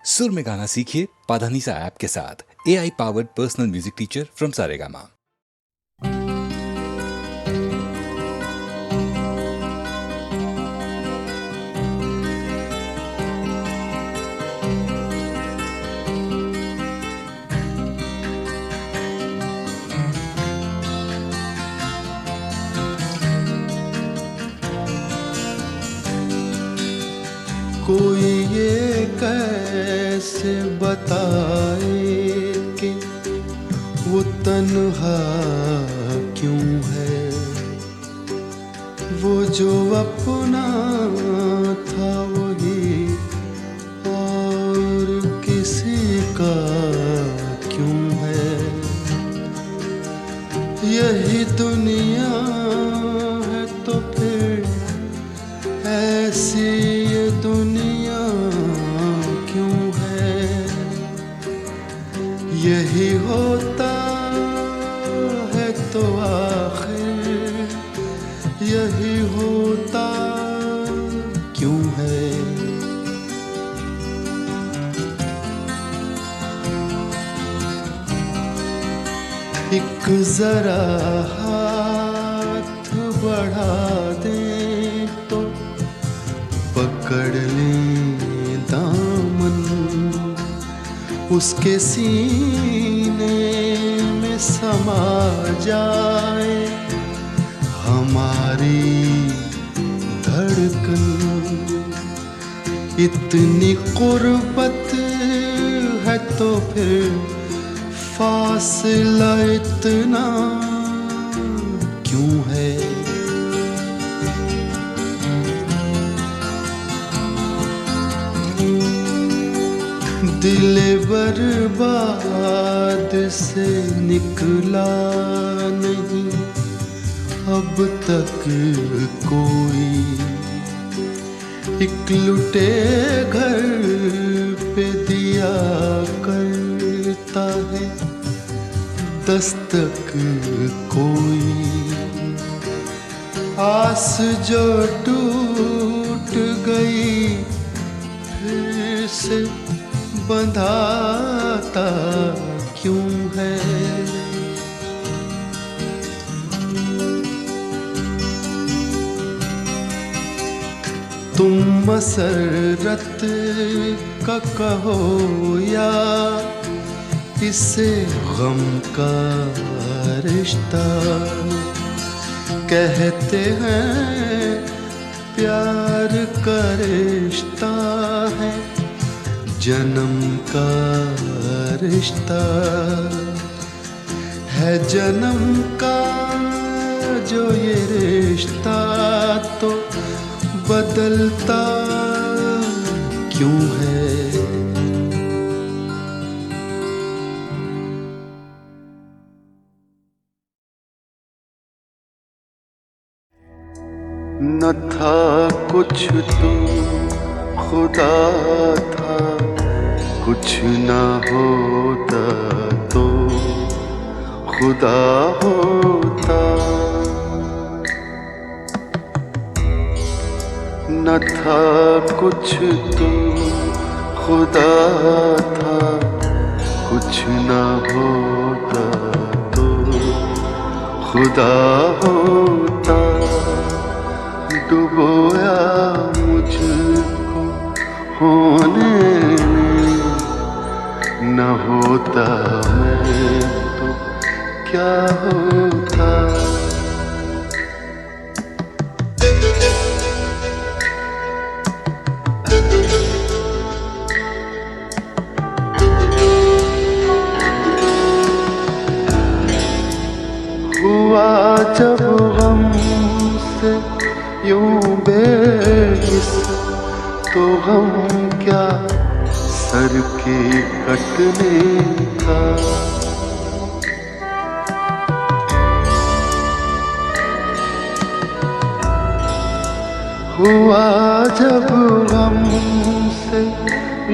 सुर में गाना सीखिए पाधानीसा ऐप के साथ। AI powered personal music teacher from Saregama. कोई ये कैसे बताए कि वो तन्हा क्यों है, वो जो अपना था वही और किसी का क्यों है। यही दुनिया है तो फिर ऐसी ये दुनिया क्यों है। यही होता है तो आखिर यही होता क्यों है। एक जरा हाथ बढ़ा दें तो पकड़ लें दामन, उसके सीने में समा जाए हमारी धड़कन। इतनी कुर्बत है तो फिर फासला इतना क्यों है। दिल बर्बाद से निकला नहीं अब तक कोई। एक लुटे घर पे दिया करता है दस्तक कोई। आस जो टूट गई फिर से बंधाता क्यों है। तुम मसरत का कहो या इसे गम का रिश्ता। कहते हैं प्यार का रिश्ता है जन्म का रिश्ता है जन्म का जो ये रिश्ता तो बदलता क्यों है। न था कुछ तो खुदा था, कुछ न होता तो खुदा होता। न था कुछ तो खुदा था, कुछ न होता तो खुदा होता। डुबोया मुझको होने न होता मैं तो क्या होता। हुआ जब गम से यूं बेहिस तो गम क्या सर के कटने का। हुआ जब गम से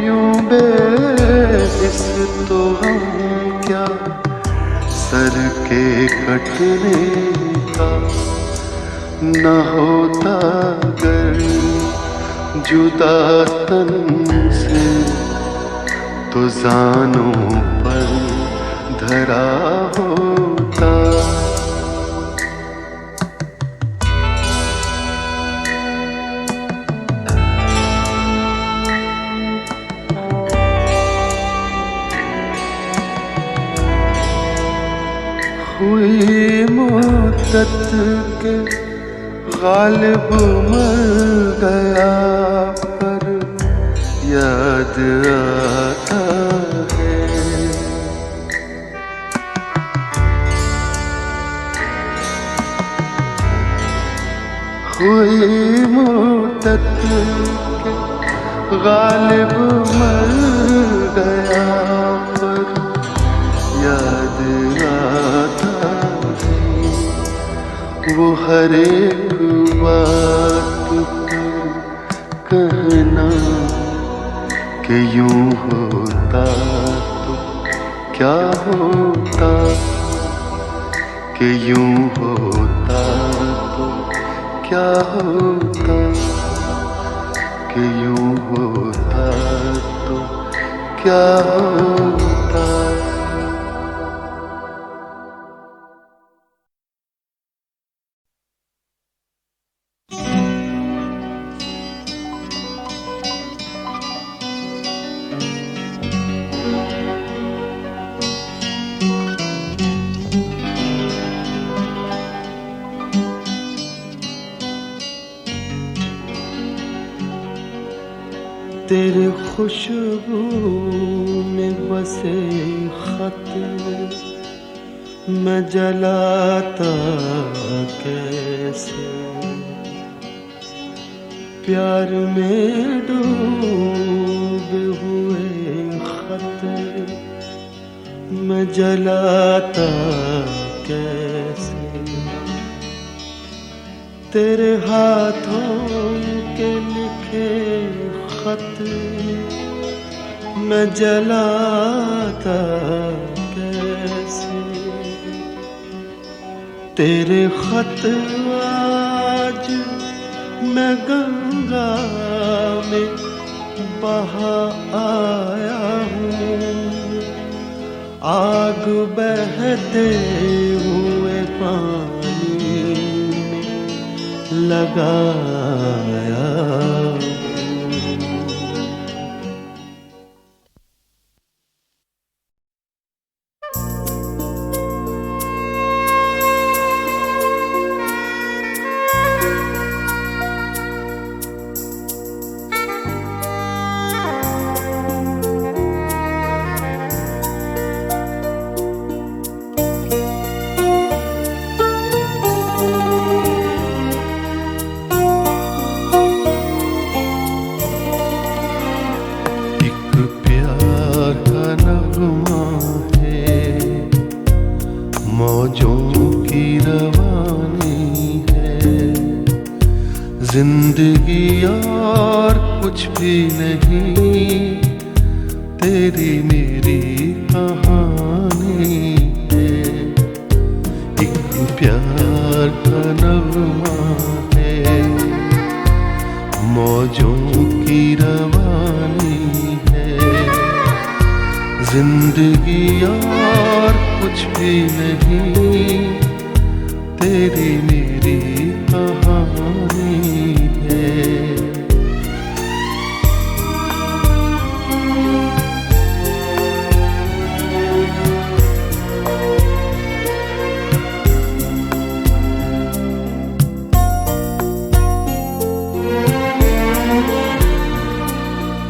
यूं बेहिस तो गम क्या सर के कटने का। न होता गर जुदा तन से तो जानों पर धरा होता। हुई मुद्दत के गालिब मर गया पर याद आता है। हुई मुद्दत के गालिब मर गया पर याद आता है। वो हर एक बात पर कहना कि यूं होता तो क्या होता, कि यूं होता तो क्या होता, कि यूं होता तो क्या होता। तेरे खुशबू में बसे खत मैं जलाता कैसे, प्यार में डूबे हुए खत मैं जलाता कैसे। तेरे हाथों के लिखे खत मैं जलाता कैसे। तेरे खत आज मैं गंगा में बहा आया हूँ, आग बहते हुए पानी में लगाया। जिंदगी और कुछ भी नहीं, तेरी मेरी कहानी है। एक प्यार का नगमा है, मौजों की रवानी है। जिंदगी और कुछ भी नहीं, तेरी मेरी कहानी है।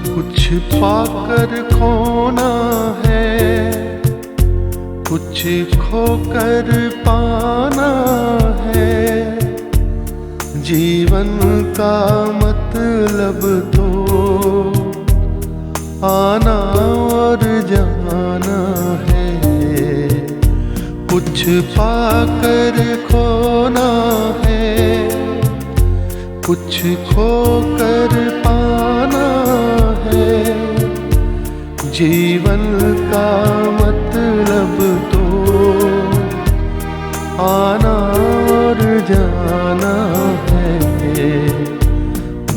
कुछ पाकर खोना है, कुछ खोकर पाना है। जीवन का मतलब तो आना और जाना है। कुछ पाकर खोना है, कुछ खोकर पाना है। जीवन का मतलब तो आना और जाना है।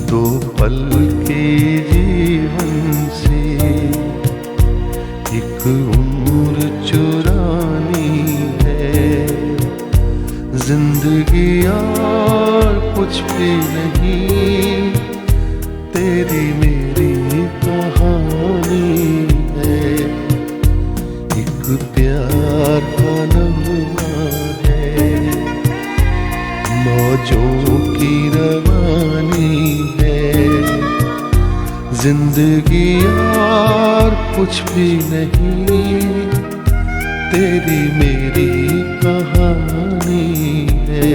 दो पल के जीवन से एक उम्र चुरानी है, जिंदगी और कुछ भी नहीं, तेरी मेरी कहानी है। एक प्यार का नगमा है, मौजों की रवानी है, जिंदगी और कुछ भी नहीं, तेरी मेरी कहानी है।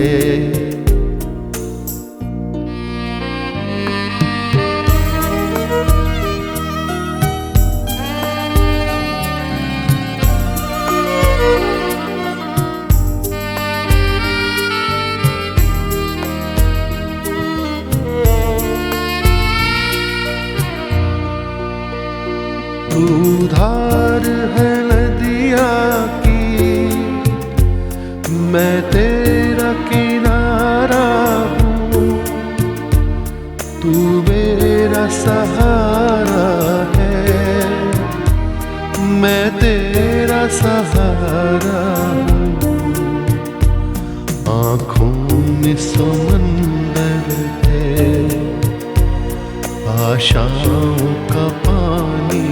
तू धार है नदिया की, मैं तेरा किनारा हूँ, तू मेरा सहारा है, मैं तेरा सहारा हूँ। आँखों में समंदर है, आशाओं का पानी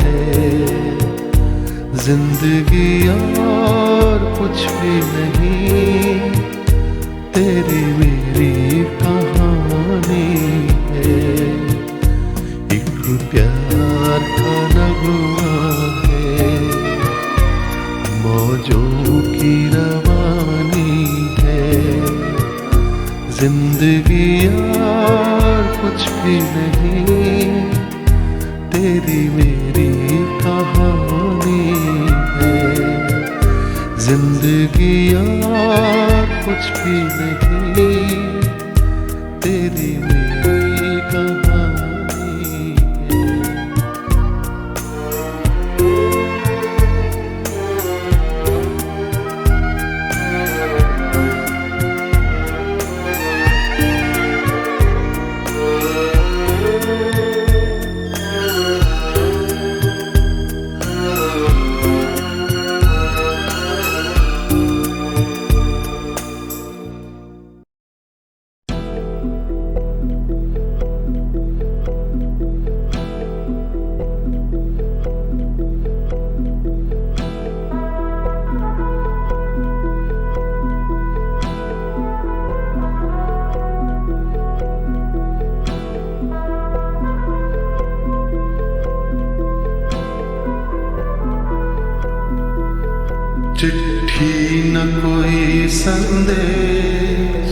है, जिंदगी और कुछ भी नहीं, तेरी मेरी कहानी है। एक प्यार का नगमा है, मौजों की रवानी है, जिंदगी और कुछ भी नहीं, तेरी मेरी कहानी है। जिंदगी और कुछ भी नहीं, तेरी मेरी कहानी है। चिट्ठी न कोई संदेश,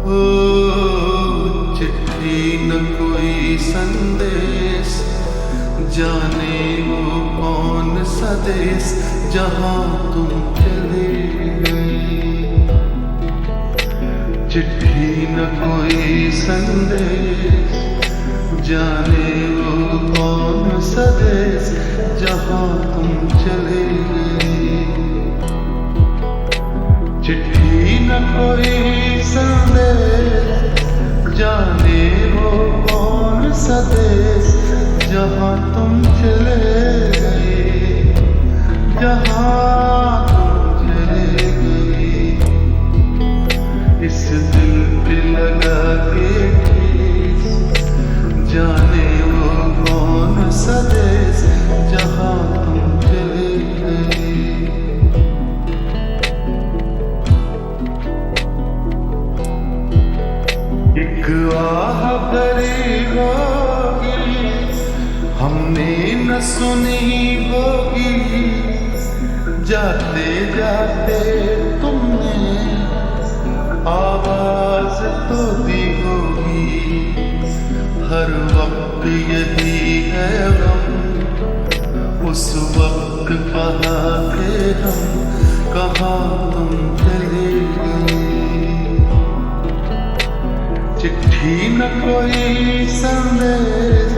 ओ चिट्ठी न कोई संदेश, जाने वो कौन सा देश जहाँ तुम चले गए। चिट्ठी न कोई संदेश, जाने वो कौन सा देश जहाँ तुम चले गए। चिट्ठी न कोई संदेश, जाने वो कौन सा देश जहाँ तुम चले गए, जहाँ तुम चले गए। इस दिल पे लगा के ठेस, जाने वो कौन सा देश जहाँ तुम चले गए। एक आह भरी होगी, हमने न सुनी होगी, जाते जाते तुमने आवाज तो दी होगी। हर वक्त यही है गम, उस वक्त कहाँ थे हम, कहाँ तुम चले गए। चिट्ठी न कोई संदेश,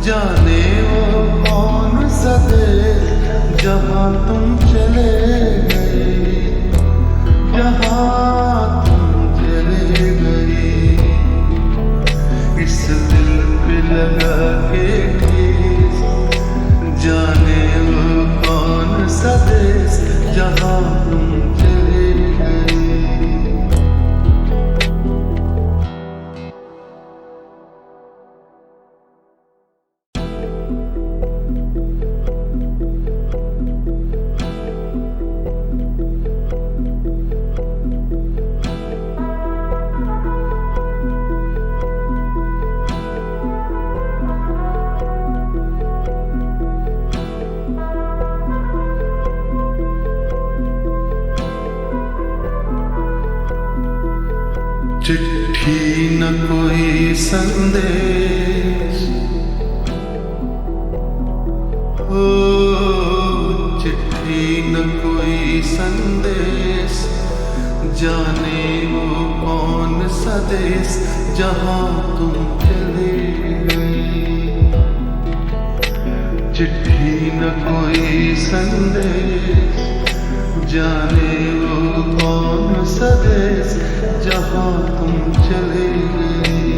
जाने वो कौन सा देश जहाँ तुम चले गए, जहाँ तुम चले गए। इस दिल पे लगा के सा देश जहाँ तुम चले गए। चिट्ठी न कोई संदेश, ओ चिट्ठी न कोई संदेश, जाने वो कौन सा देश जहाँ तुम चले गए। चिट्ठी न कोई संदेश, जाने वो कौन सा देश जहाँ तुम चले गए।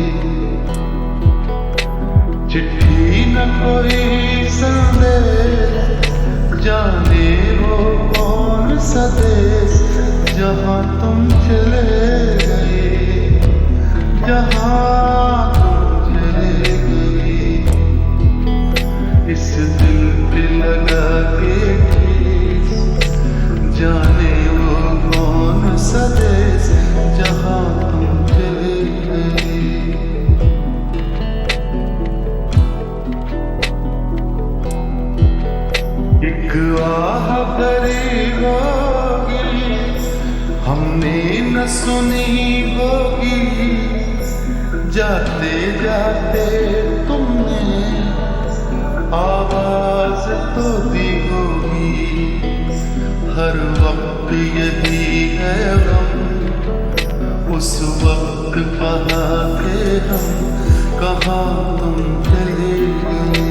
चिट्ठी न कोई संदेश, जाने वो कौन सा देश जहाँ तुम चले गए, जहाँ तुम चले गए। इस दिल पे लगा के ठेस, जाने वो कौन सा देश जहाँ तुम चले गए। एक आह भरी होगी हमने न सुनी होगी, जाते जाते तुमने आवाज तो दी होगी। हर वक्त यही है गम, उस वक्त कहाँ थे हम, कहाँ तुम चले गए।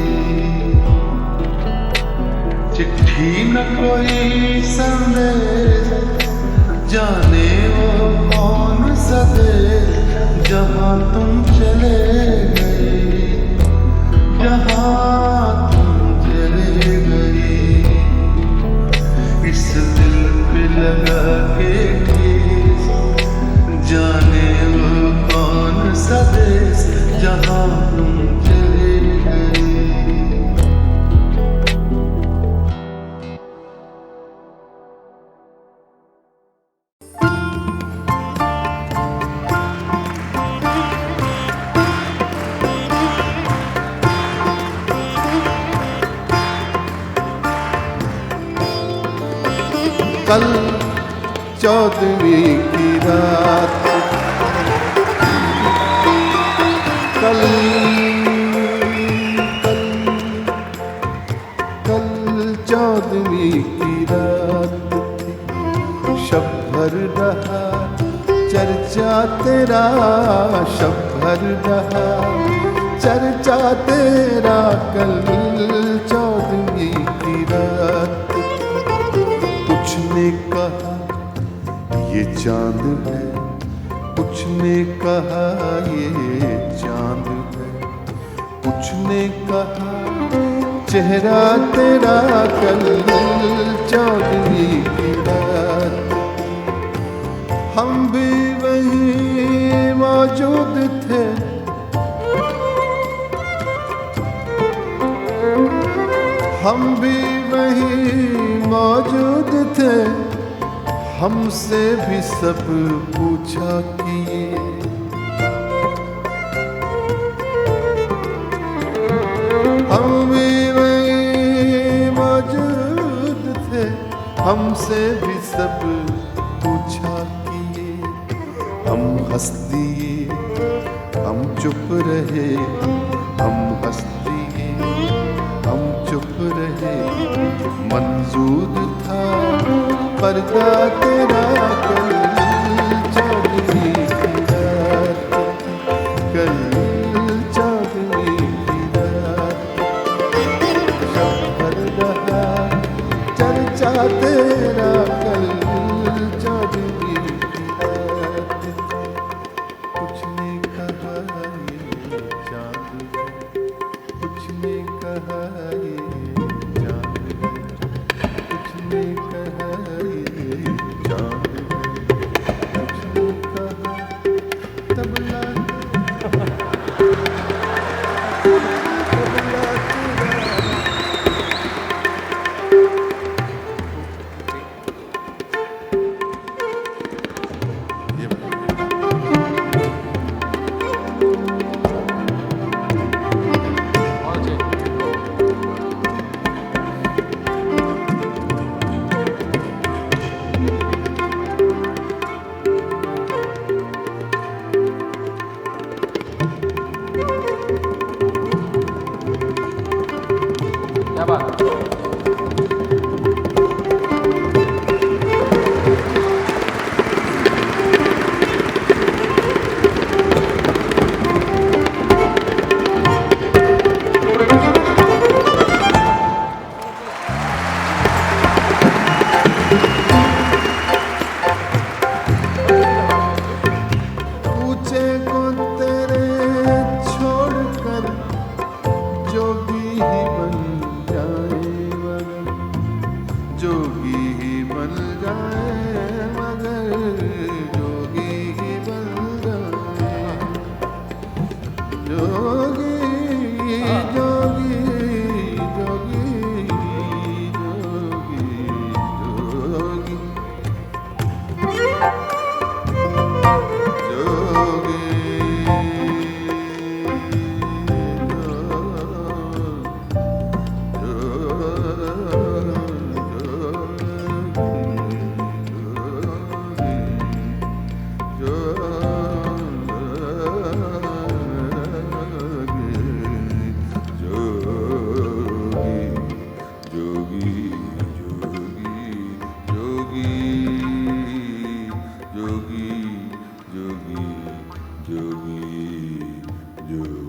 चिट्ठी न कोई संदेश, जाने वो कौन सा देश जहाँ तुम चले गए, जहाँ तुम चले गए। इस दिल पे लगा के ठेस, जाने वो कौन सा देश जहाँ तुम चले गए। कल 14वीं की रात, कल 14वीं की रात थी। शब भर रहा चर्चा तेरा, शब भर रहा चर्चा तेरा। कल 14वीं की रात, कुछ ने कहा ये चांद है, कुछ ने कहा ये चांद है, कुछ ने कहा चेहरा तेरा। कल 14वीं की रात, हम भी वहीं मौजूद थे, हम भी वहीं मौजूद थे। हमसे भी सब पूछा किए, हम भी वहीं मौजूद थे। हमसे भी सब पूछा किए, हम हंस दिए, हम चुप रहे, हम हंस दिए, हम चुप रहे। मंजूर था पर्दा तेरा। कल 14वीं की रात, कल 14वीं की रात। शब भर रहा चर्चा तेरा। कल 14वीं की रात, कुछ ने कहा ये चांद है, कुछ ने कहा ये चांद है, कुछ पूछे को तेरे छोड़कर जोगी ही बन जाए मगर जोगी ही बन जाए मगर जोगी ही बन जाए जोगी जोगी जोगी जोगी जोगी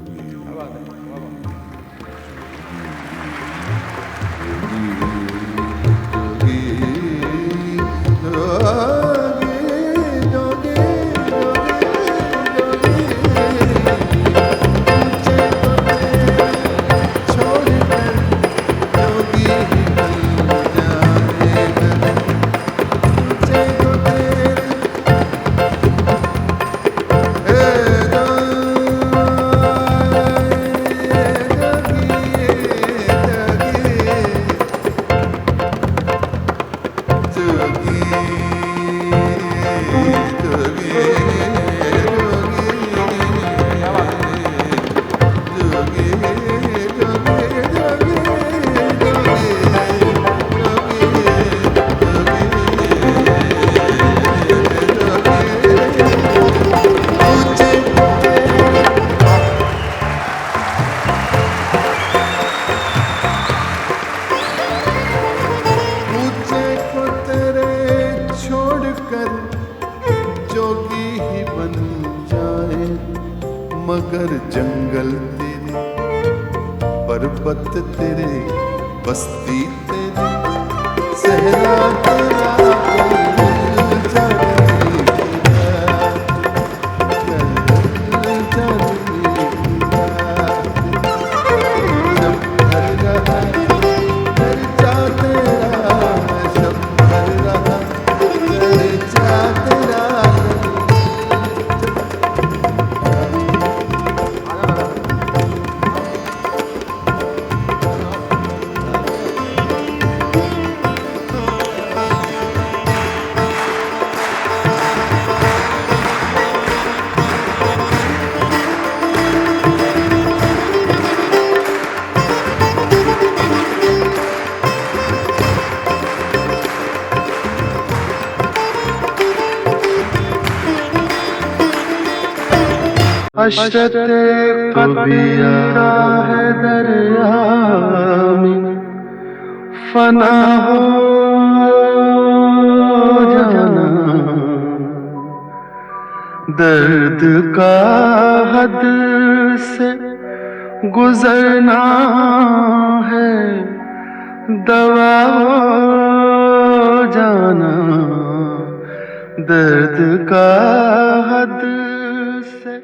मगर जंगल तेरे पर्वत तेरे बस्ती तेरी सहरा तेरा हशरत कबीरा है दरिया में फना हो जाना, दर्द का हद से गुजरना है, दवा हो जाना, दर्द का हद से।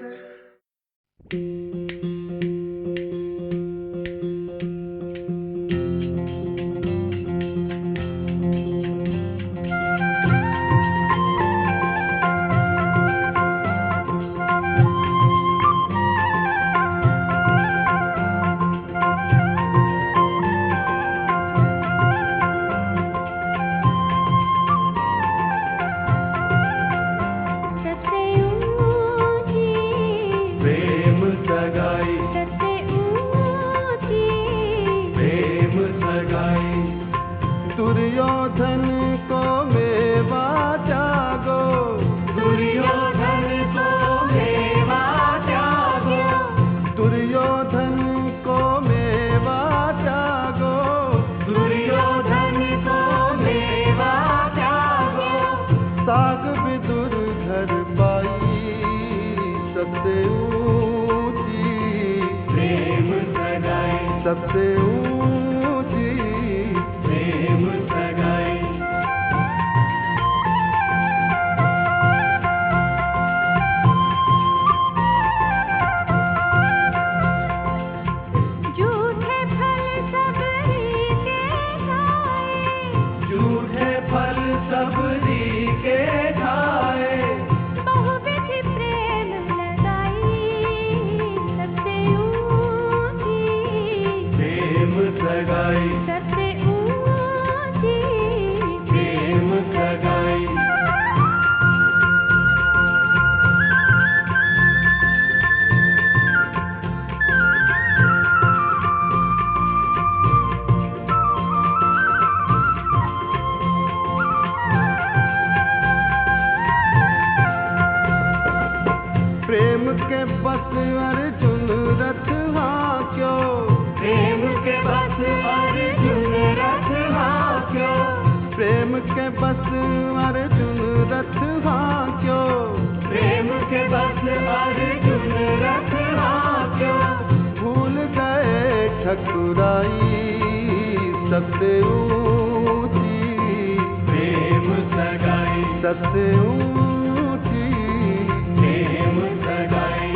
दुर्योधन को मेवा त्यागो, दुर्योधन को मेवा त्यागो, दुर्योधन को मेवा त्यागो, सबसे ऊंची प्रेम सगाई झूठे फल सबरी के खाए, झूठे फल सबरी के खाए बहुविधि प्रेम लगाई, सबसे ऊंची प्रेम सगाई सबसे ऊंची प्रेम सगाई प्रेम के बस अर्जुन रथ हांक्यो प्रेम के बस अर्जुन रथ हांक्यो प्रेम के बस अर्जुन रथ हांक्यो प्रेम के बस अर्जुन रथ हांक्यो भूल गए ठकुराई सबसे ऊंची प्रेम सगाई सबसे ऊंची प्रेम सगाई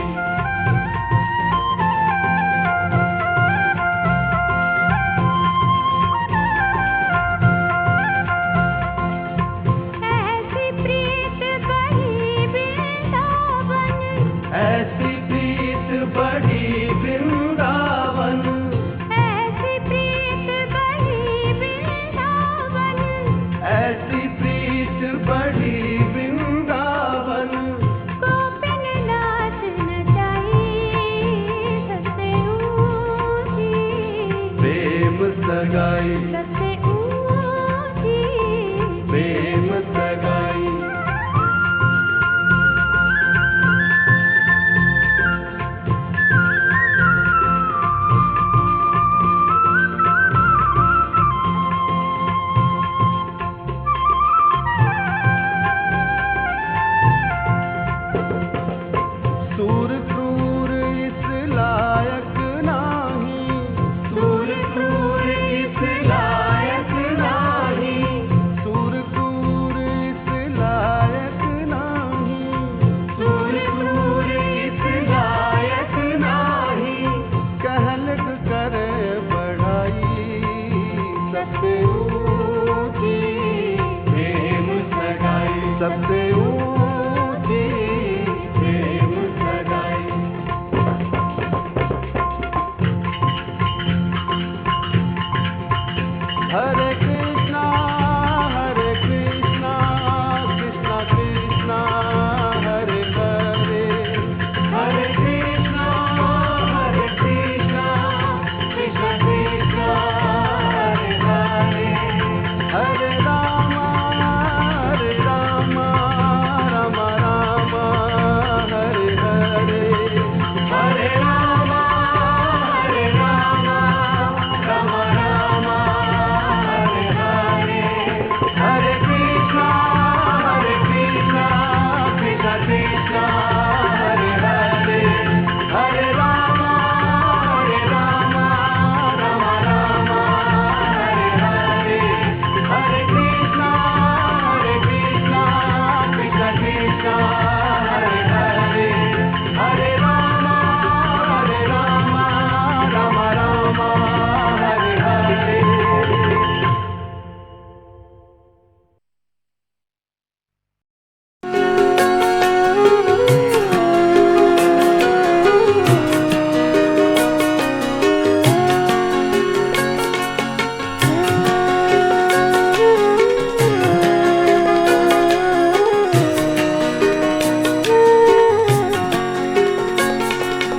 ऐसी प्रीत बड़ी वृंदावन, ऐसी प्रीत बड़ी वृंदावन ऐसी प्रीत बड़ी वृंदावन, ऐसी प्रीत बड़ी वृंदावन गोपिन नाच नचाई, सबसे ऊंची प्रेम सगाई सबसे ऊंची प्रेम सगाई सूर क्रूर इस लायक नाही सूर क्रूर इस लायक नाही सूर क्रूर इस लायक नाही सूर क्रूर इस लायक नाही कहलक कर बढ़ाई सबसे ऊंची प्रेम सगाई सबसे ऊंची प्रेम सगाई हरे कृष्णा कृष्णा कृष्णा हरे हरे हरे कृष्णा कृष्णा कृष्णा हरे हरे हरे राम राम राम हरे हरे हरे राम राम राम हरे हरे हरे कृष्णा कृष्णा कृष्णा हरे हरे हरे राम राम राम हरे हरे हरे कृष्णा कृष्णा कृष्णा हरे हरे हरे राम राम राम हरे हरे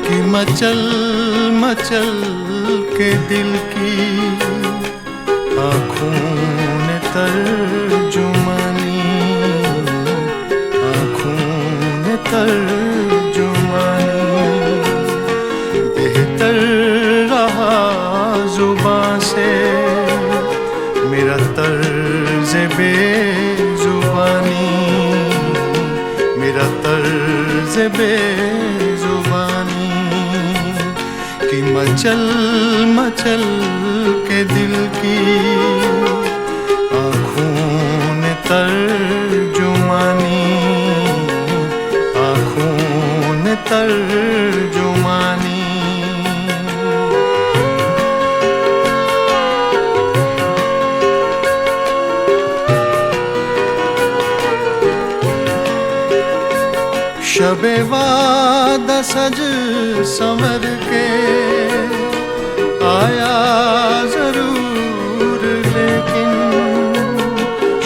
कि मचल मचल के दिल की आँखों ने तर्जुमानी आँखों ने तर्जुमानी बेहतर रहा जुबां से मेरा तर्ज बेजुबानी मेरा तर्ज बेजुबानी कि मचल मचल के दिल की आँखों ने तर्जुमानी, आँखों ने तर्जुमानी। शबे वादा सज संवर के आया जरूर, लेकिन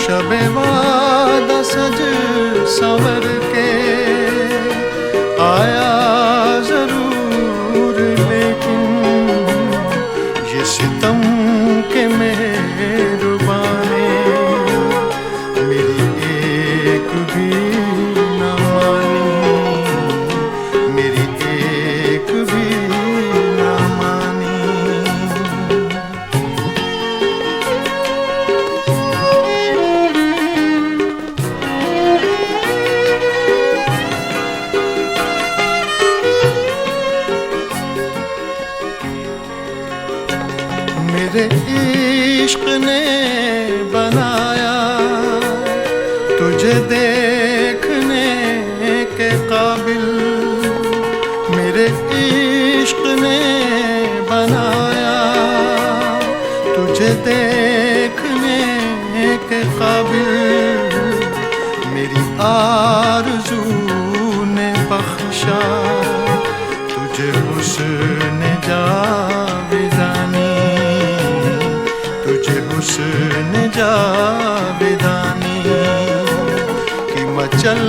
शबे वादा सज संवर के आया जरूर, लेकिन ये सितम के मेहरबान ने मेरी एक भी न मानी, मेरी एक भी न मानी। मेरे इश्क ने बनाया तुझे देखने के काबिल, मेरे इश्क ने बनाया तुझे देखने के काबिल। मेरी आरज़ू ने बख्शा तुझे हुस्न जावेदानी, तुझे हुस्न जावेदानी कि मचल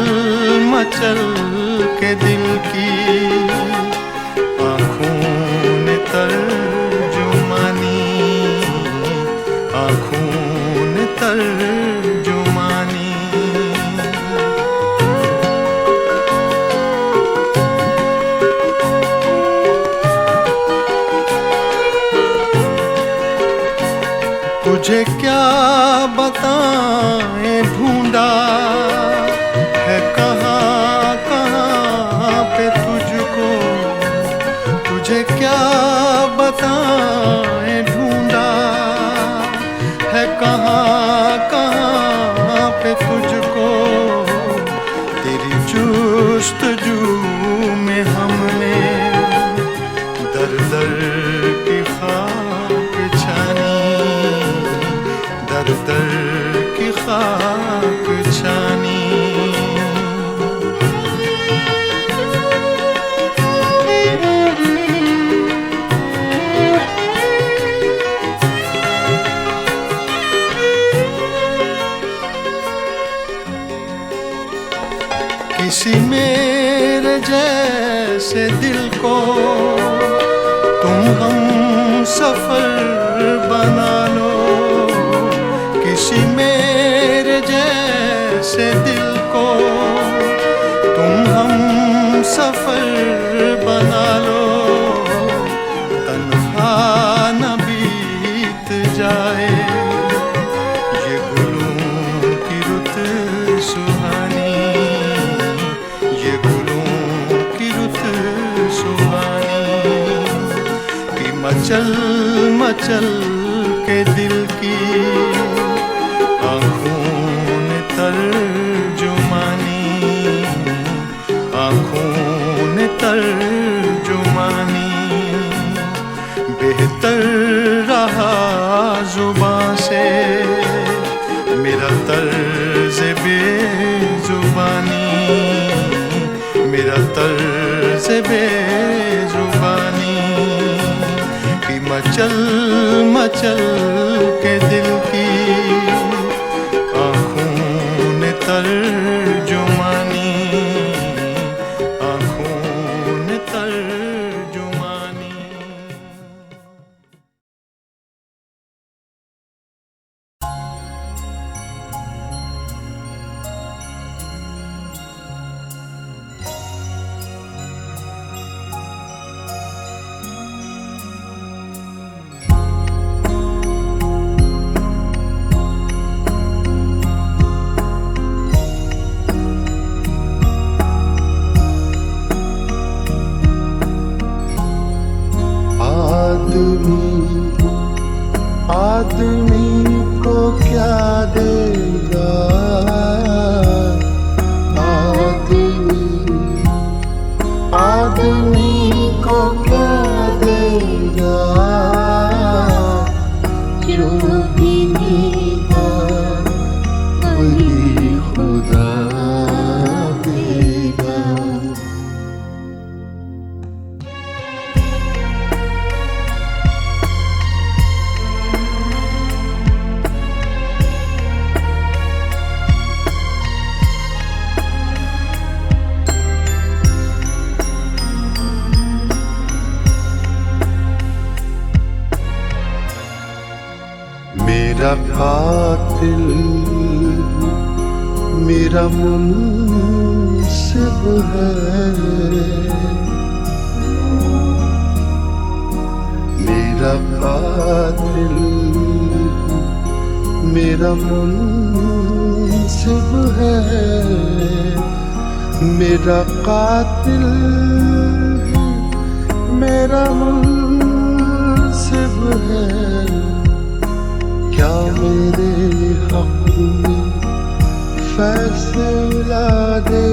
मचल के दिल की आँखों ने तर्जुमानी, आँखों ने तर्जुमानी। तुझे क्या बताएं ढूंढा है कहाँ कहाँ पे तुझको, तुझे क्या बताएं ढूंढा है कहाँ कहाँ पे तुझको। तेरी जुस्तजू में हमने दर दर की खाक छानी, दर दर की खाक छानी। किसी मेरे जैसे दिल को तुम हम सफर बना लो, किसी मेरे जैसे दिल को तुम हम सफर बना लो। तन्हा न बीत जाए ये गुलों की रुत सुहानी, ये गुलों की रुत सुहानी कि मचल मचल के दिल की आँखों ने तर्जुमानी, आँखों ने तर्जुमानी। बेहतर रहा जुबां से मेरा तर्ज बेजुबानी, मेरा तर्ज बेजुबानी कि मचल मचल के दिल की आँखों ने तर्जुमानी, आँखों ने तर्जुमानी। खुदा जो भी देगा वही खुदा देगा। मेरा कातिल मेरा मुनसिब है, मेरा कातिल मेरा मुनसिब है, मेरा कातिल मेरा मुनसिब है। क्या मेरे हक़ में फैसला दे